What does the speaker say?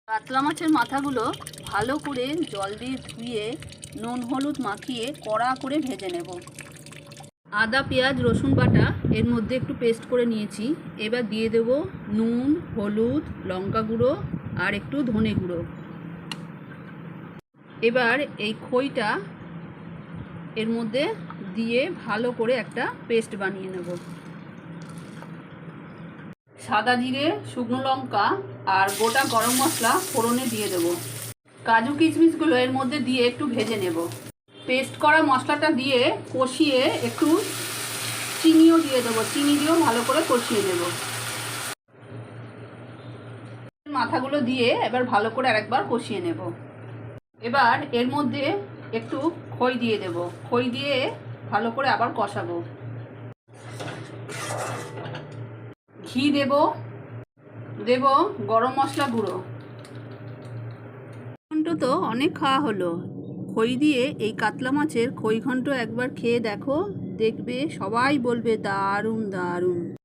কাতলা মাছের মাথাগুলো ভালো করে জল দিয়ে ধুয়ে নুন হলুদ মাখিয়ে কড়া করে ভেজে নেব। আদা পেঁয়াজ রসুন বাটা এর মধ্যে একটু পেস্ট করে নিয়েছি। এবার দিয়ে দেব নুন হলুদ লঙ্কা গুঁড়ো আর একটু ধনে গুঁড়ো। এবার এই খইটা এর মধ্যে দিয়ে ভালো করে একটা পেস্ট বানিয়ে নেব। সাদা জিরে শুকনো লঙ্কা আর গোটা গরম মশলা ফোড়নে দিয়ে দেব। কাজু কিশমিশগুলো এর মধ্যে দিয়ে একটু ভেজে নেব। পেস্ট করা মশলাটা দিয়ে কষিয়ে একটু চিনিও দিয়ে দেবো। চিনি দিয়েও ভালো করে কষিয়ে নেব। মাথাগুলো দিয়ে এবার ভালো করে আরেকবার কষিয়ে নেব। এবার এর মধ্যে একটু খই দিয়ে দেব। খই দিয়ে ভালো করে আবার কষাবো। ঘি দেব, দেব গরম মশলা গুঁড়ো। ঘন্ট তো অনেক খাওয়া হলো। খই দিয়ে এই কাতলা মাছের খই ঘন্ট একবার খেয়ে দেখো, দেখবে সবাই বলবে দারুণ দারুণ।